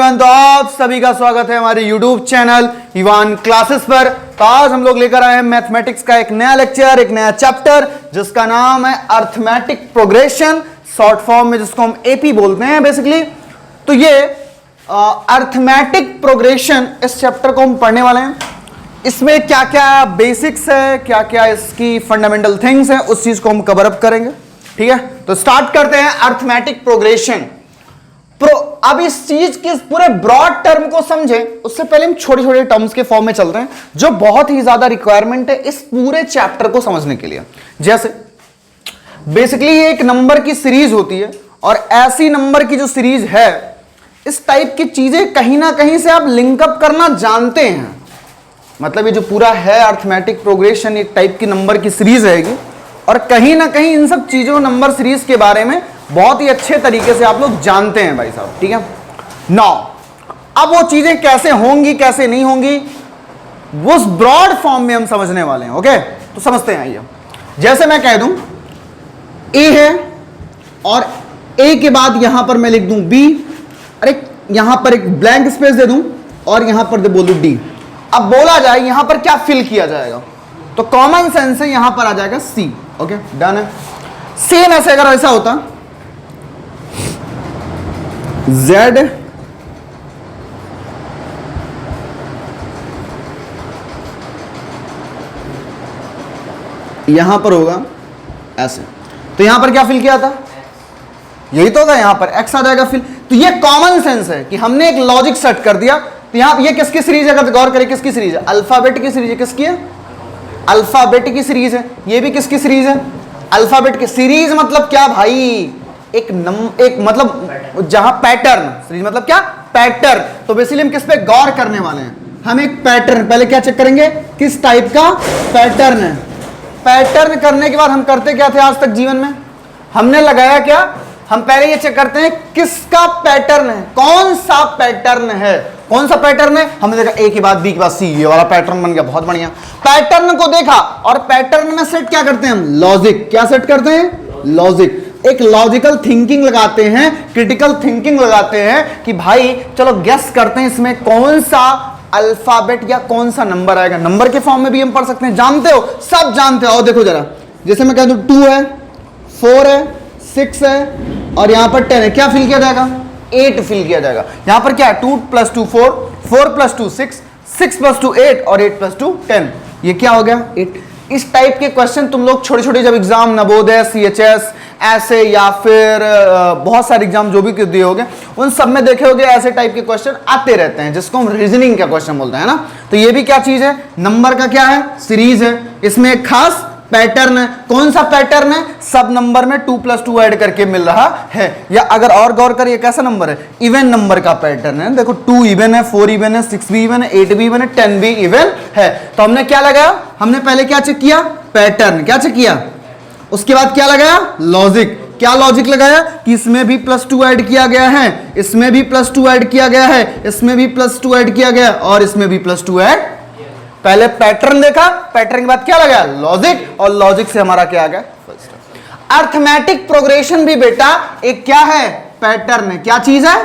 Everyone, तो आप सभी का स्वागत है हमारे YouTube चैनल इवान क्लासेस पर। तो आज हम लोग लेकर आए हैं मैथमेटिक्स का एक नया लेक्चर, एक नया चैप्टर जिसका नाम है अर्थमेटिक प्रोग्रेशन, शॉर्ट फॉर्म में जिसको हम एपी बोलते हैं बेसिकली। तो ये अर्थमेटिक प्रोग्रेशन, इस चैप्टर को हम पढ़ने वाले हैं। इसमें क्या क्या बेसिक्स है, क्या क्या इसकी फंडामेंटल थिंग्स है, उस चीज को हम कवर अप करेंगे। ठीक है, तो स्टार्ट करते हैं अर्थमेटिक प्रोग्रेशन। अब इस चीज के पूरे ब्रॉड टर्म को समझें उससे पहले हम छोटे छोटे टर्म्स के फॉर्म में चल रहे हैं जो बहुत ही ज्यादा रिक्वायरमेंट है इस पूरे चैप्टर को समझने के लिए। जैसे बेसिकली एक नंबर की सीरीज होती है और ऐसी नंबर की जो सीरीज है, इस टाइप की चीजें कहीं ना कहीं से आप लिंकअप करना जानते हैं। मतलब ये जो पूरा है अर्थमेटिक प्रोग्रेशन, एक टाइप की नंबर की सीरीज रहेगी और कहीं ना कहीं इन सब चीजों, नंबर सीरीज के बारे में बहुत ही अच्छे तरीके से आप लोग जानते हैं भाई साहब। ठीक है, नाउ अब वो चीजें कैसे होंगी कैसे नहीं होंगी वो उस ब्रॉड फॉर्म में हम समझने वाले हैं। ओके, तो समझते हैं। आइए, जैसे मैं कह दूं ए है और ए के बाद यहां पर मैं लिख दूं बी, अरे यहां पर एक ब्लैंक स्पेस दे दूं और यहां पर बोल दूं डी। अब बोला जाए यहां पर क्या फिल किया जाएगा, तो कॉमन सेंस से यहां पर आ जाएगा सी। ओके, डन है। सेम ऐसे अगर ऐसा होता Z यहां पर होगा ऐसे, तो यहां पर क्या फिल किया था, यही तो होगा, यहां पर X आ जाएगा फिल। तो ये कॉमन सेंस है कि हमने एक लॉजिक सेट कर दिया। तो यहां ये किसकी सीरीज है, अगर गौर करें किसकी सीरीज है, अल्फाबेट की सीरीज है। किसकी है, अल्फाबेट की सीरीज है। ये भी किसकी सीरीज है, अल्फाबेट की सीरीज। मतलब क्या भाई, एक मतलब जहां पैटर्न, सीरीज मतलब क्या, पैटर्न। तो बेसिकली हम किस पे गौर करने वाले हैं, हम एक पैटर्न, पहले क्या चेक करेंगे, किस टाइप का पैटर्न है। पैटर्न करने के बाद हम करते क्या थे आज तक जीवन में, हमने लगाया क्या, हम पहले ये चेक करते हैं किसका पैटर्न है, कौन सा पैटर्न है, कौन सा पैटर्न है। हमने देखा ए के बाद बी के बाद सी, ये वाला पैटर्न बन गया, बहुत बढ़िया। पैटर्न को देखा और पैटर्न में सेट क्या करते हैं हम, लॉजिक। क्या सेट करते हैं, लॉजिक। एक लॉजिकल थिंकिंग लगाते हैं, क्रिटिकल थिंकिंग लगाते हैं कि भाई चलो गेस करते हैं इसमें कौन सा अल्फाबेट या कौन सा नंबर आएगा। नंबर के फॉर्म में भी हम पढ़ सकते हैं, जानते हो, सब जानते हो। देखो जरा, जैसे मैं कह दूं 2 है, 4 है, 6 है और यहां पर 10 है, क्या फिल किया जाएगा, 8 फिल किया जाएगा। यहां पर क्या है, 2 + 2 4, 4 + 2 6, 6 + 2 8 और 8 + 2 10। ये क्या हो गया, 8। इस टाइप के क्वेश्चन तुम लोग छोटे छोटे जब एग्जाम, नवोदय, CHS ऐसे या फिर बहुत सारे एग्जाम जो भी दिए होंगे उन सब में देखे होंगे, ऐसे टाइप के क्वेश्चन आते रहते हैं जिसको हम रीजनिंग का क्वेश्चन बोलते हैं ना। तो ये भी क्या चीज है, नंबर का क्या है, सीरीज है। इसमें एक खास पैटर्न है। कौन सा पैटर्न है, सब नंबर में 2 + 2 ऐड करके मिल रहा है। या अगर और गौर करिए कैसा नंबर है, इवन नंबर का पैटर्न है। देखो 2 इवन है, 4 इवन है, 6 भी इवन है, 8 भी इवन है, 10 भी इवन है। तो हमने क्या लगाया, हमने पहले क्या चेक किया, पैटर्न। क्या चेक किया, उसके बाद क्या लगाया, लॉजिक। क्या लॉजिक लगाया कि इसमें भी +2 ऐड किया गया है, इसमें भी +2 ऐड किया गया है, इसमें भी +2 ऐड किया गया और इसमें भी +2 ऐड। पहले पैटर्न देखा, पैटर्न के बाद क्या लगाया, लॉजिक, और लॉजिक से हमारा क्या आ गया, अर्थमेटिक प्रोग्रेशन भी बेटा एक क्या है, पैटर्न है। क्या चीज है,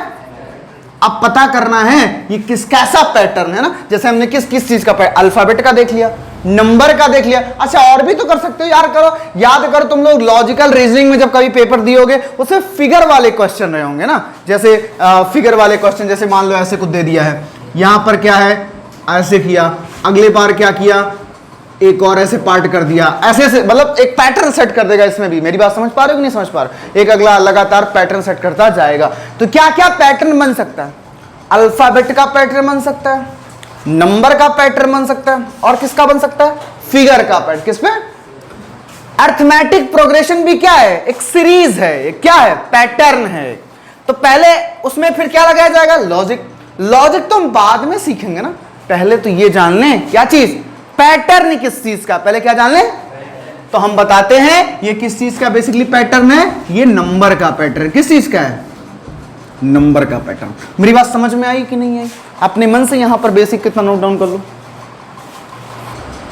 अब पता करना है ये कैसा पैटर्न है ना। जैसे हमने किस किस चीज का, अल्फाबेट का देख लिया, नंबर का देख लिया। अच्छा और भी तो कर सकते हो यार, करो, याद करो तुम लोग लॉजिकल रीजनिंग में जब कभी पेपर दिए होगे उसमें फिगर वाले क्वेश्चन रहे होंगे ना। जैसे फिगर वाले क्वेश्चन, जैसे मान लो ऐसे कुछ दे दिया है, यहां पर क्या है, ऐसे किया, अगले बार क्या किया, एक और ऐसे पार्ट कर दिया, ऐसे ऐसे, मतलब एक पैटर्न सेट कर देगा। इसमें भी मेरी बात समझ पा रहे हो कि नहीं समझ पा रहे, एक अगला लगातार पैटर्न सेट करता जाएगा। तो क्या क्या पैटर्न बन सकता है, अल्फाबेट का पैटर्न बन सकता है, नंबर का पैटर्न बन सकता है और किसका बन सकता है, फिगर का पैटर्न। किसमें, अर्थमेटिक प्रोग्रेशन भी क्या है, एक सीरीज है, क्या है, पैटर्न है। तो पहले उसमें फिर क्या लगाया जाएगा, लॉजिक। लॉजिक तो हम बाद में सीखेंगे ना, पहले तो ये जान लें क्या चीज, पैटर्न किस चीज का, पहले क्या जान लें। तो हम बताते हैं ये किस चीज का बेसिकली पैटर्न है, ये नंबर का पैटर्न। किस चीज का है, नंबर का पैटर्न। मेरी बात समझ में आई कि नहीं आई, अपने मन से यहां पर बेसिक कितना नोट डाउन कर लो।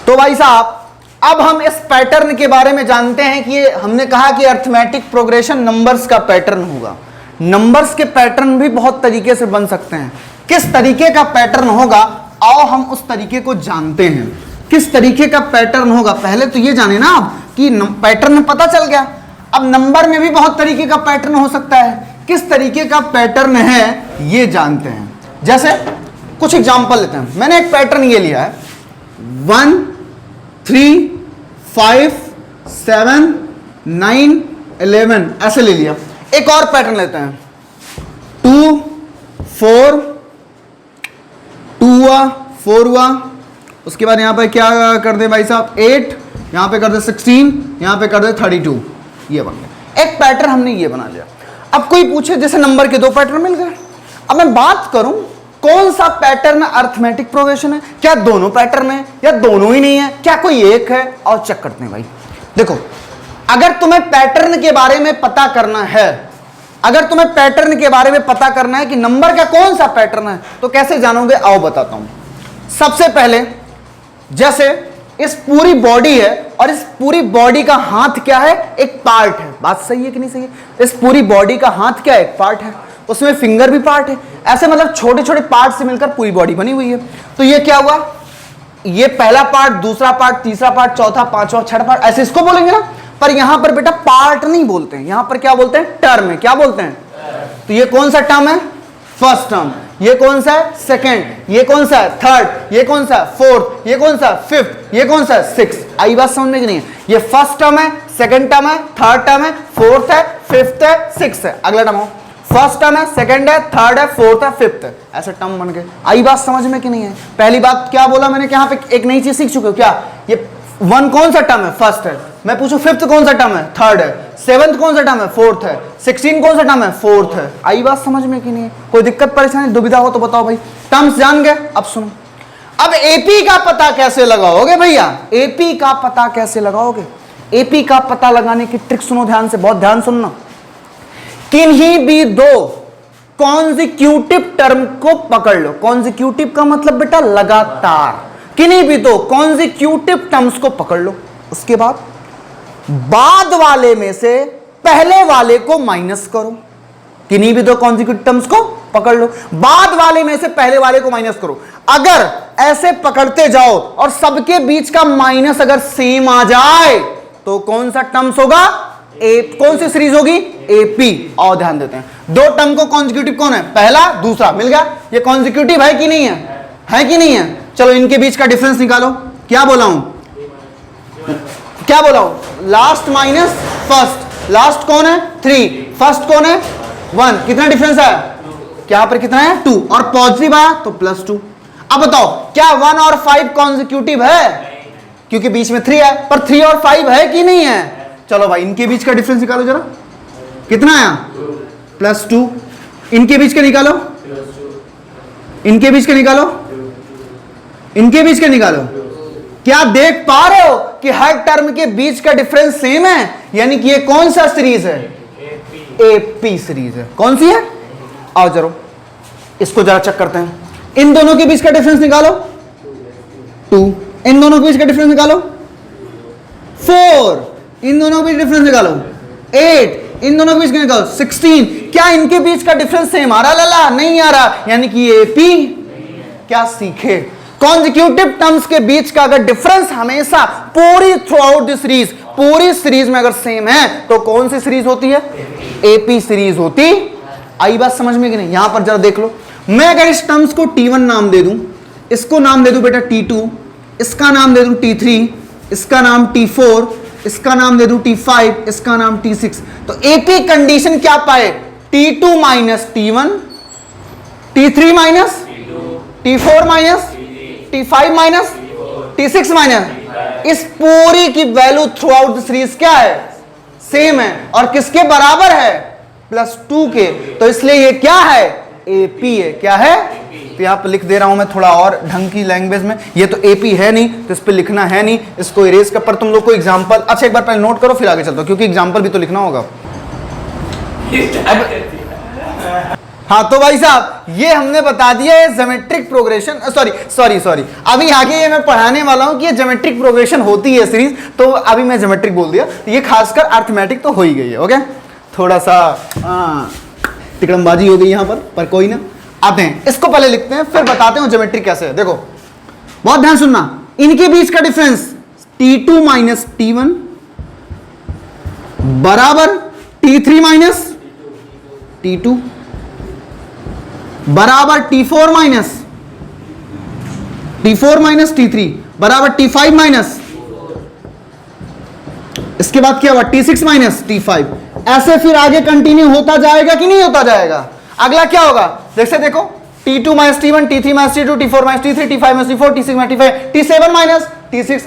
तो भाई साहब अब हम इस पैटर्न के बारे में जानते हैं कि ये हमने कहा कि अर्थमेटिक प्रोग्रेशन नंबर्स का पैटर्न होगा। नंबर्स के पैटर्न भी बहुत तरीके से बन सकते हैं। किस तरीके का पैटर्न होगा, आओ हम उस तरीके को जानते हैं। किस तरीके का पैटर्न होगा, पहले तो ये जाने ना आप कि पैटर्न पता चल गया, अब नंबर में भी बहुत तरीके का पैटर्न हो सकता है। किस तरीके का पैटर्न है ये जानते हैं। जैसे कुछ एग्जांपल लेते हैं। मैंने एक पैटर्न ये लिया है 1 3 5 7 9 11 ऐसे ले लिया। एक और पैटर्न लेते हैं 2 4 2 हुआ 4 हुआ, उसके बाद यहां पे क्या कर दे भाई साहब 8, यहां पे कर दे 16, यहां पे कर दे 32। ये बन गया एक पैटर्न, हमने ये बना लिया। अब कोई पूछे जैसे नंबर के 2 पैटर्न मिल गए, अब मैं बात करूं कौन सा पैटर्न अर्थमेटिक प्रोग्रेशन है, क्या दोनों पैटर्न है या दोनों ही नहीं है, क्या कोई एक है, और चेक करते हैं भाई। देखो अगर तुम्हें पैटर्न के बारे में पता करना है, अगर तुम्हें पैटर्न के बारे में पता करना है कि नंबर का कौन सा पैटर्न है, तो कैसे जानोगे, आओ बताता हूं। सबसे पहले जैसे इस पूरी बॉडी है और इस पूरी बॉडी का हाथ क्या है, एक पार्ट है। बात सही है कि नहीं सही है? इस पूरी बॉडी का हाथ क्या है, एक पार्ट है, उसमें फिंगर भी पार्ट है। ऐसे मतलब छोटे छोटे पार्ट से मिलकर पूरी बॉडी बनी हुई है। तो ये क्या हुआ, ये पहला पार्ट, दूसरा पार्ट, तीसरा पार्ट, चौथा, पांचवा, छठा पार्ट, ऐसे इसको बोलेंगे ना। पर यहां पर बेटा पार्ट नहीं बोलते हैं, यहां पर क्या बोलते हैं, टर्म है। क्या बोलते हैं? तो ये कौन सा टर्म है, फर्स्ट टर्म। ये कौन सा है, सेकंड। ये कौन सा है, थर्ड। ये कौन सा है, फोर्थ। ये कौन सा है, फिफ्थ। ये कौन सा है, सिक्स्थ। आई बात समझ में कि नहीं है? ये फर्स्ट टर्म है, सेकंड टर्म है, थर्ड टर्म है, फोर्थ है, फिफ्थ है, सिक्स्थ है। अगला टर्म हो, फर्स्ट टर्म है, सेकंड है, थर्ड है, फोर्थ है, फिफ्थ है, ऐसे टर्म बन गए। आई बात समझ में कि नहीं है? पहली बात क्या बोला मैंने, यहाँ पे एक नई चीज सीख चुके हो क्या, ये 1 कौन सा टर्म है, फर्स्ट है। मैं पूछूं 5th कौन सा टर्म है, थर्ड है। 7th कौन सा टर्म है, फोर्थ है। 16 कौन सा टर्म है, फोर्थ है। आई बात समझ में कि नहीं है? कोई दिक्कत परेशानी दुविधा हो तो बताओ भाई। टर्म्स जान गए, अब सुनो। अब एपी का पता कैसे लगाओगे भैया, एपी का पता कैसे लगाओगे? एपी का पता लगाने की ट्रिक सुनो ध्यान से, बहुत ध्यान सुनना। किन्हीं भी 2 कॉन्जिक्यूटिव टर्म को पकड़ लो। कॉन्जिक्यूटिव का मतलब बेटा लगातार। किन्हीं भी 2 कॉन्जिक्यूटिव टर्म्स को पकड़ लो, उसके बाद वाले में से पहले वाले को माइनस करो। किन्हीं भी 2 कॉन्जिक्यूटिव टर्म्स को पकड़ लो, बाद वाले में से पहले वाले को माइनस करो। अगर ऐसे पकड़ते जाओ और सबके बीच का माइनस अगर सेम आ जाए तो कौन सा टर्म्स होगा, कौन सी सीरीज होगी, एपी। और ध्यान देते हैं 2 टर्म को कॉन्जिक्यूटिव कौन है, पहला दूसरा, मिल गया। ये कॉन्जिक्यूटिव है कि नहीं है कि नहीं है? चलो इनके बीच का डिफरेंस निकालो। क्या बोला हूं, क्या बोला हूं, लास्ट माइनस फर्स्ट। लास्ट कौन है, 3, फर्स्ट कौन है, 1। कितना डिफरेंस है, क्या पर कितना है, 2, और पॉजिटिव आया तो +2। अब बताओ क्या 1 और 5 कॉन्जिक्यूटिव है, क्योंकि बीच में 3 है, पर 3 और 5 है कि नहीं है? चलो भाई इनके बीच का डिफरेंस निकालो जरा, कितना आया, +2। इनके बीच का निकालो, इनके बीच का निकालो, इनके बीच का निकालो। क्या देख पा रहे हो कि हर टर्म के बीच का डिफरेंस सेम है, यानी कि ये कौन सा सीरीज है, एपी सीरीज है। कौन सी है, आओ जरा इसको जरा चेक करते हैं। इन दोनों के बीच का डिफरेंस निकालो 2, इन दोनों के बीच का डिफरेंस निकालो 4, इन दोनों के बीच डिफरेंस निकालो 8, इन दोनों के बीच का निकालो 16। क्या इनके बीच का डिफरेंस सेम आ रहा, लाला नहीं आ रहा, यानी कि ये एपी। क्या सीखे, कॉन्जिक्यूटिव टर्म्स के बीच का अगर डिफरेंस हमेशा पूरी थ्रू आउट द सीरीज, पूरी सीरीज में अगर सेम है तो कौन सी सीरीज होती है, एपी सीरीज होती। आई बात समझ में कि नहीं? यहां पर जरा देख लो, मैं अगर इस टर्म्स को T1 नाम दे दूं, इसको नाम दे दूं बेटा T2, इसका नाम दे दूं T3, इसका नाम T4, इसका नाम दे दूं T5, इसका नाम T6, तो एपी कंडीशन क्या पाए, T2 minus T1, T3 minus T4 minus T5 minus T6 minus. इस पूरी की value through out the series क्या है, सेम है, और किसके बराबर है, +2 के। तो इसलिए ये क्या है, एपी है। क्या है, तो यहां पर लिख दे रहा हूं मैं थोड़ा और ढंग की लैंग्वेज में। ये तो एपी है नहीं तो इस पर लिखना है नहीं, इसको इरेज कर। पर तुम लोग को एग्जांपल, अच्छा एक बार पहले नोट करो फिर आगे चलता हूं, क्योंकि एग्जांपल भी तो लिखना होगा। हाँ तो भाई साहब ये हमने बता दिया है ज्योमेट्रिक प्रोग्रेशन, सॉरी अभी आगे ये मैं पढ़ाने वाला हूं कि ये ज्योमेट्रिक प्रोग्रेशन होती है सीरीज, तो अभी मैं ज्योमेट्रिक बोल दिया, ये खासकर अर्थमेटिक तो हो ही गई है। ओके, थोड़ा सा तिकड़मबाजी हो गई यहां पर कोई ना। आते हैं इसको पहले लिखते हैं, फिर बताते हैं ज्योमेट्री कैसे है। देखो बहुत ध्यान सुनना, इनके बीच का डिफरेंस T2 माइनस T1 बराबर T3 माइनस T2 बराबर T4 माइनस T3 बराबर T5 माइनस, इसके बाद क्या हुआ T6 माइनस T5। ऐसे फिर आगे कंटिन्यू होता जाएगा कि नहीं होता जाएगा। अगला क्या होगा जैसे देखो T2 minus T1, T3 minus T2, T4 minus T3, T5 minus T4, T6 minus T5, T7 minus T6,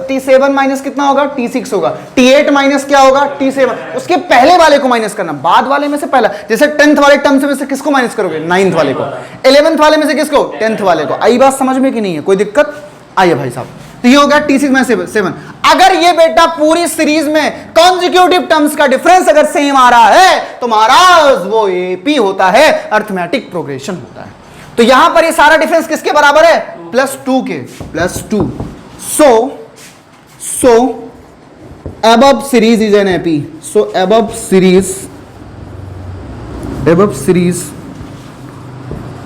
T7 minus कितना होगा T6 होगा, T8 माइनस क्या होगा T7। उसके पहले वाले को माइनस करना, बाद वाले में से पहला। जैसे 10th वाले टर्म में से किसको माइनस करोगे 9th वाले को, 11th वाले में से किसको 10th वाले को। आई बात समझ में कि नहीं है, कोई दिक्कत आइए भाई साहब। तो ये हो गया T6 माइनस 7। अगर ये बेटा पूरी सीरीज में कॉन्जिक्यूटिव टर्म्स का डिफरेंस अगर सेम आ रहा है तो महाराज वो AP होता है, अर्थमेटिक प्रोग्रेशन होता है। तो यहां पर ये सारा डिफरेंस किसके बराबर है +2 के, +2। So above series is an AP. So above series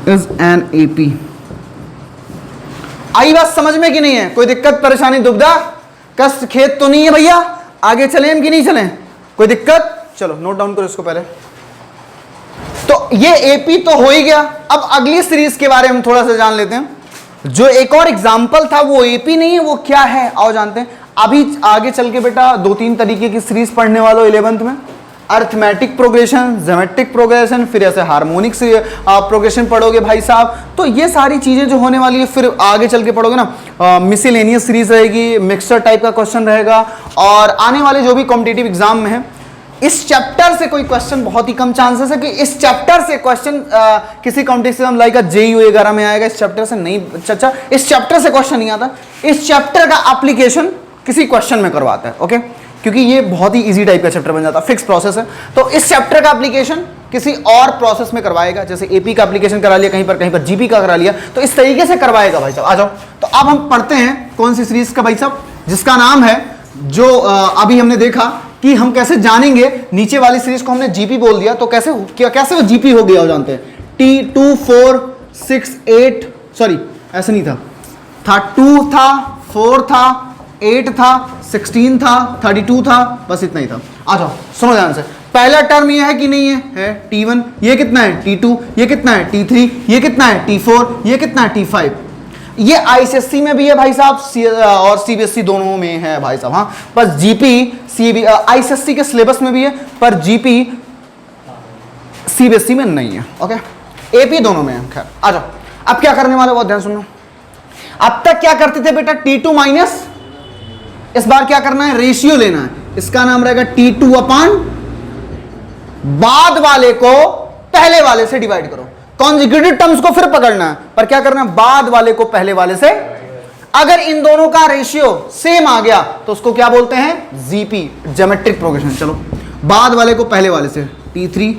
is an AP। आई बात समझ में कि नहीं है, कोई दिक्कत परेशानी दुविधा कष्ट खेत तो नहीं है भैया। आगे चलें कि नहीं चलें, कोई दिक्कत। चलो नोट डाउन करो इसको पहले। तो ये AP तो हो ही गया। अब अगली सीरीज के बारे में थोड़ा सा जान लेते हैं। जो एक और एग्जाम्पल था वो AP नहीं है, वो क्या है आओ जानते हैं। अभी आगे चल के बेटा 2-3 तरीके की सीरीज पढ़ने वालों 11th में, अर्थमेटिक प्रोग्रेशन, ज्योमेट्रिक प्रोग्रेशन, फिर ऐसे हार्मोनिक प्रोग्रेशन पढ़ोगे भाई साहब। तो ये सारी चीजें जो होने वाली है फिर आगे चल के पढ़ोगे ना। मिसलेनियस सीरीज रहेगी, मिक्सचर टाइप का क्वेश्चन रहेगा। और आने वाले जो भी कॉम्पिटिटिव एग्जाम में है इस चैप्टर से कोई क्वेश्चन, बहुत ही कम चांसेस है कि इस चैप्टर से क्वेश्चन किसी कॉम्पिटिटिव एग्जाम लाइक JEE वगैरह में आएगा। इस चैप्टर से नहीं, चाचा इस चैप्टर से क्वेश्चन नहीं आता, इस चैप्टर का एप्लीकेशन किसी क्वेश्चन में करवाता है। ओके, क्योंकि ये बहुत ही इजी टाइप का चैप्टर बन जाता है, फिक्स प्रोसेस है। तो इस चैप्टर का एप्लीकेशन किसी और प्रोसेस में करवाएगा, जैसे AP का एप्लीकेशन करा लिया कहीं पर GP का करा लिया, तो इस तरीके से करवाएगा भाई साहब। आ जाओ, तो अब हम पढ़ते हैं कौन सी सीरीज का भाई साहब, जिसका नाम है जो अभी हमने देखा कि हम कैसे जानेंगे। नीचे वाली सीरीज को हमने GP बोल दिया, तो कैसे वो GP हो गया हो जानते हैं। T2 4 6 8, सॉरी ऐसे नहीं था, 2 था, 4 था, 8 था, 16 था, 32 था, बस इतना ही था। आ जाओ सुनो ध्यान से। पहला टर्म ये है कि नहीं है T1, ये कितना है T2, ये कितना है T3, ये कितना है T4, ये कितना है T5। ये ICSE में भी है भाई साहब और CBSE दोनों में है भाई साहब। हाँ, बस GP ICSE के सिलेबस में भी है, पर GP CBSE में नहीं है। ओके, AP दोनों में है। खैर आ जाओ, अब क्या करने वाले बहुत ध्यान सुनो। अब तक क्या करते थे बेटा T2 माइनस, इस बार क्या करना है रेशियो लेना है। इसका नाम रहेगा T2 अपान बाद वाले को पहले वाले से डिवाइड करो। कॉन्जिक्यूटिव टर्म्स को फिर पकड़ना है, पर क्या करना है बाद वाले को पहले वाले से। अगर इन दोनों का रेशियो सेम आ गया तो उसको क्या बोलते हैं GP, ज्योमेट्रिक प्रोग्रेशन। चलो बाद वाले को पहले वाले से T3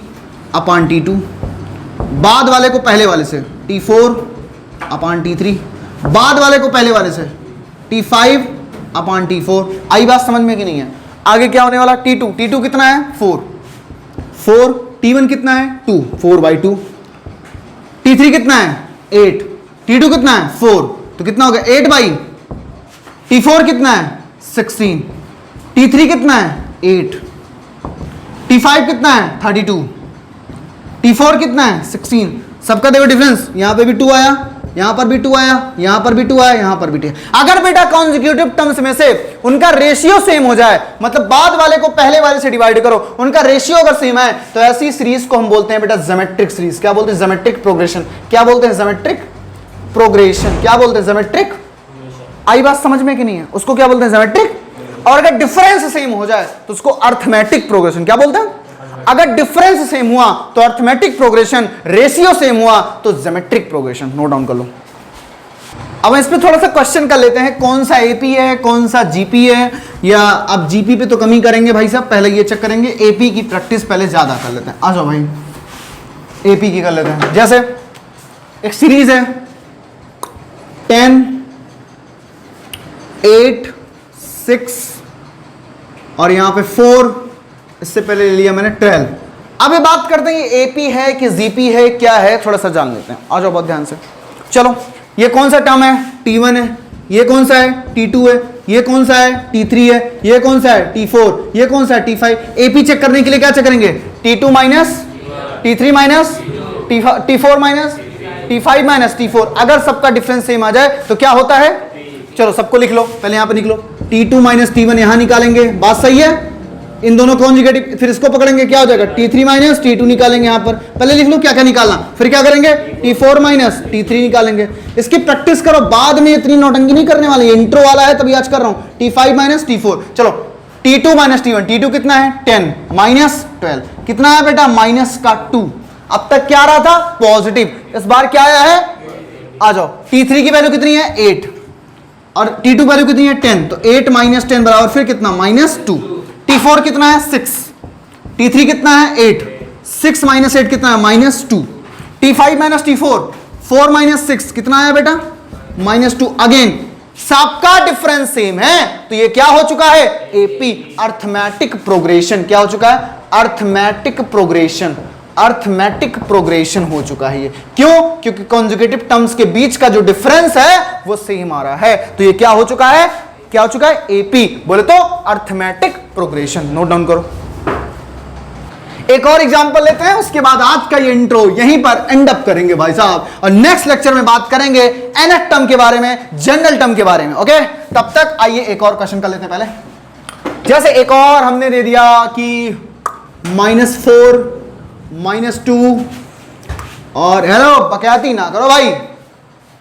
अपान T2, बाद वाले को पहले वाले से T4 अपान T3, बाद वाले को पहले वाले से T5 अपान T4। आई बात समझ में कि नहीं है। आगे क्या होने वाला T2 कितना है 4, T1 कितना है 2, 4/2, T3 कितना है 8, T2 कितना है 4, तो कितना हो गया 8/, T4 कितना है 16, T3 कितना है 8, T5 कितना है 32, T4 कितना है 16। सबका देखो डिफरेंस, यहां पे भी 2 आया, यहां पर भी 2 आया, यहां पर भी 2 आया, यहां पर भी 2। अगर बेटा कॉन्जिक्यूटिव टर्म्स में से उनका रेशियो सेम हो जाए, मतलब बाद वाले को पहले वाले से डिवाइड करो, उनका रेशियो अगर सेम है, तो ऐसी सीरीज को हम बोलते हैं बेटा ज्योमेट्रिक सीरीज। क्या बोलते हैं ज्योमेट्रिक प्रोग्रेशन। क्या बोलते हैं ज्योमेट्रिक प्रोग्रेशन। क्या बोलते हैं ज्योमेट्रिक। आई बात समझ में कि नहीं है, उसको क्या बोलते हैं ज्योमेट्रिक। और अगर डिफरेंस सेम हो जाए तो उसको अर्थमेटिक प्रोग्रेशन। क्या बोलते हैं, अगर डिफरेंस सेम हुआ तो अर्थमेटिक प्रोग्रेशन, रेशियो सेम हुआ तो ज्योमेट्रिक प्रोग्रेशन। नोट डाउन कर लो। अब इस पे थोड़ा सा क्वेश्चन कर लेते हैं, कौन सा AP है कौन सा GP है, या अब GP पे तो कमी करेंगे भाई साहब, पहले ये चेक करेंगे। AP की प्रैक्टिस पहले ज्यादा कर लेते हैं। आ जाओ भाई AP की कर लेते हैं। जैसे एक सीरीज है 10 8 6 और यहां पे 4, इससे पहले ले लिया मैंने 12, अब ये बात करते हैं ये एपी है कि जीपी है, क्या है थोड़ा सा जान लेते हैं। आ जाओ बहुत ध्यान से। चलो ये कौन सा टर्म है, T1 है, ये कौन सा है T2 है, ये कौन सा है T3 है, ये कौन सा है T4, ये कौन सा है T5। एपी चेक करने के लिए क्या चेक करेंगे, T2 minus T3 minus T4 minus T5 minus T4। अगर सबका डिफरेंस सेम आ जाए तो क्या होता है, चलो सबको लिख लो, पहले यहां पर लिख लो T2 माइनस T1 यहां निकालेंगे, बात सही है। इन दोनों कॉन्जुगेटिव, फिर इसको पकड़ेंगे क्या हो जाएगा T3 माइनस T2 निकालेंगे यहां पर, पहले लिख लो क्या क्या निकालना, फिर क्या करेंगे T4 माइनस T3 निकालेंगे। इसकी प्रैक्टिस करो, बाद में इतनी नौटंकी नहीं करने वाली, इंट्रो वाला है तभी आज कर रहा हूं। T5 माइनस T4, चलो T2 माइनस T1, T2 कितना है 10 माइनस 12 कितना है बेटा माइनस का 2। अब तक क्या आ रहा था पॉजिटिव, इस बार क्या आया है, आ जाओ। T3 की वैल्यू कितनी है 8 और T2 वैल्यू कितनी है 10, तो 8 माइनस 10 बराबर फिर कितना माइनस 2। T4 कितना है 6, T3 कितना है 8, 6 माइनस 8 कितना है minus 2। T5 minus T4, 4 minus 6 कितना है बेटा माइनस 2। अगेन सबका डिफरेंस सेम है तो ये क्या हो चुका है एपी, अर्थमेटिक प्रोग्रेशन। क्या हो चुका है, अर्थमेटिक प्रोग्रेशन, अर्थमेटिक प्रोग्रेशन हो चुका है ये। क्यों, क्योंकि कॉन्जुगेटिव टर्म्स के बीच का जो डिफरेंस है वो सेम आ रहा है, तो ये क्या हो चुका है, क्या हो चुका है एपी, बोले तो अर्थमेटिक प्रोग्रेशन। नोट डाउन करो। एक और एग्जांपल लेते हैं, उसके बाद आज का ये इंट्रो यहीं पर एंड अप करेंगे भाई साहब, और नेक्स्ट लेक्चर में बात करेंगे एनथ टर्म के बारे में, जनरल टर्म के बारे में। ओके, तब तक आइए एक और क्वेश्चन कर लेते हैं। पहले जैसे एक और हमने दे दिया कि -4 -2 और हेलो बकैती ना करो भाई,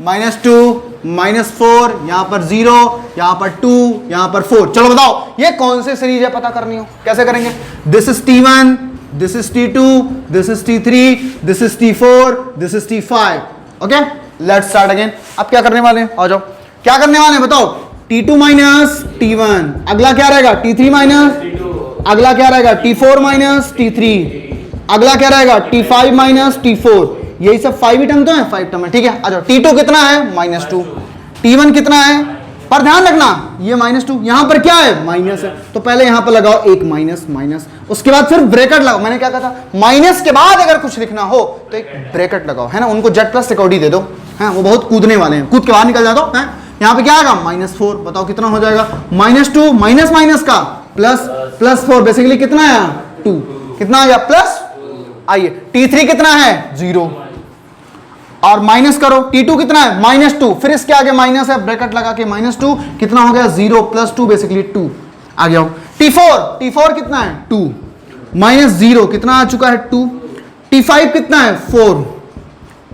-2 -4 यहां पर 0, यहां पर 2, यहां पर 4। चलो बताओ ये कौन सी सीरीज है, पता करनी हो कैसे करेंगे। This is T1, this is T2, this is T3, this is T4, this is T5। Okay, let's start again. अब क्या करने वाले हैं, आ जाओ क्या करने वाले हैं बताओ। T2 माइनस T1, अगला क्या रहेगा T3 माइनस T2, अगला क्या रहेगा T4 माइनस T3, अगला क्या रहेगा T5 माइनस T4। यही सब 5 ही टर्म तो है, 5 टर्म है, ठीक है। आ जाओ T2 कितना है -2, T1 कितना है, पर ध्यान रखना ये -2, यहां पर क्या है माइनस है, तो पहले यहां पर लगाओ एक माइनस माइनस, उसके बाद फिर ब्रैकेट लगाओ। मैंने क्या कहा था, माइनस के बाद अगर कुछ लिखना हो तो एक ब्रैकेट लगाओ, है ना। उनको जेड प्लस सिक्योरिटी दे दो, है वो बहुत कूदने वाले हैं, कूद के बाहर निकल जाता है। यहां पे क्या आएगा -4, बताओ कितना हो जाएगा, -2 माइनस माइनस का प्लस 4, बेसिकली कितना है 2, कितना आ गया प्लस। आइए T3 कितना है 0 और माइनस करो, T2 कितना है -2, फिर इसके आगे माइनस है, ब्रैकेट लगा के -2 कितना हो गया 0 प्लस 2 बेसिकली 2 आ गया। T4 कितना है 2 -0 कितना आ चुका है 2। T5 कितना है 4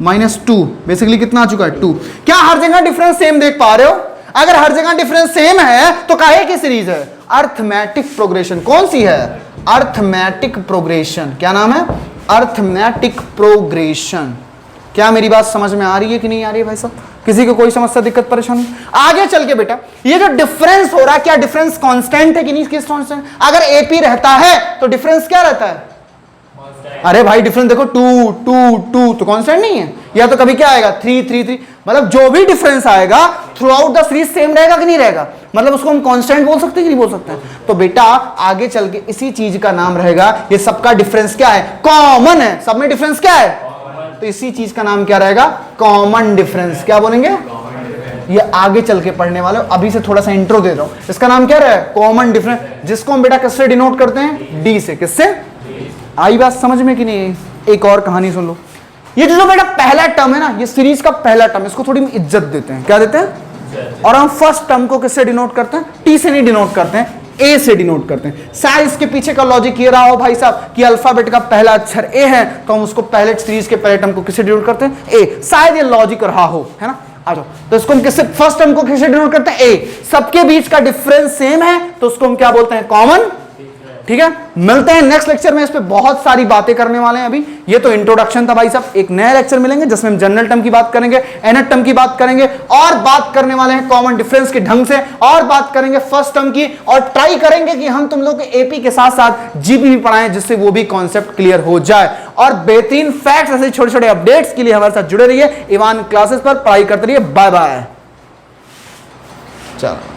-2 बेसिकली कितना आ चुका है 2। क्या हर जगह डिफरेंस सेम देख पा रहे हो, अगर हर जगह डिफरेंस सेम है तो काहे की सीरीज है, अर्थमेटिक प्रोग्रेशन। कौन सी है, अर्थमेटिक प्रोग्रेशन। क्या नाम है, अर्थमेटिक प्रोग्रेशन। क्या मेरी बात समझ में आ रही है कि नहीं आ रही है भाई साहब, किसी को कोई समस्या दिक्कत परेशानी। आगे चल के बेटा ये जो डिफरेंस हो रहा है, क्या डिफरेंस कांस्टेंट है कि नहीं, किस कांस्टेंट। अगर एपी रहता है तो डिफरेंस क्या रहता है, अरे भाई डिफरेंस देखो 2 2 2 तो कांस्टेंट नहीं है, या तो कभी क्या आएगा 3 3 3, मतलब जो भी डिफरेंस आएगा through out the series same रहेगा कि नहीं रहेगा, मतलब उसको हम कांस्टेंट बोल सकते हैं कि नहीं बोल सकते हैं। तो बेटा आगे चल के इसी चीज का नाम रहेगा, ये सबका डिफरेंस क्या है, कॉमन है, सब में डिफरेंस क्या है, तो इसी चीज का नाम क्या रहेगा, कॉमन डिफरेंस। क्या बोलेंगे, ये आगे चल के पढ़ने वाले, अभी से थोड़ा सा इंट्रो दे रहा हूं। इसका नाम क्या रहा है, कॉमन डिफरेंस, जिसको हम बेटा किससे डिनोट करते हैं, डी से। किससे, आई बात समझ में कि नहीं। एक और कहानी सुन लो, ये जो बेटा पहला टर्म है ना, ये सीरीज का पहला टर्म, इसको थोड़ी इज्जत देते हैं। क्या देते हैं, और हम फर्स्ट टर्म को किससे डिनोट करते हैं, टी से नहीं डिनोट करते हैं, ए से डिनोट करते हैं। शायद इसके पीछे का लॉजिक ये रहा हो भाई साहब कि अल्फाबेट का पहला अक्षर ए है, तो हम उसको पहले सीरीज के पहले टर्म को किससे डिनोट करते हैं, ए। शायद ये लॉजिक रहा हो, है ना। आ जाओ, तो इसको हम किससे, फर्स्ट टर्म को किससे डिनोट करते हैं, ए। सबके बीच का डिफरेंस सेम है तो उसको हम क्या बोलते हैं, कॉमन। ठीक है, मिलते हैं नेक्स्ट लेक्चर में, इस पे बहुत सारी बातें करने वाले हैं। अभी ये तो इंट्रोडक्शन था भाई साहब, एक नया लेक्चर मिलेंगे जिसमें हम जनरल टर्म की बात करेंगे, एनथ टर्म की बात करेंगे, और बात करने वाले हैं कॉमन डिफरेंस के ढंग से, और बात करेंगे फर्स्ट टर्म की, और ट्राई करेंगे कि हम तुम लोग के एपी के साथ साथ जीपी भी पढ़ाएं, जिससे वो भी कॉन्सेप्ट क्लियर हो जाए। और बेहतरीन फैक्ट्स, ऐसे छोटे छोटे अपडेट्स के लिए हमारे साथ जुड़े रहिए, इवान क्लासेस पर पढ़ाई करते रहिए। Bye bye. चलो।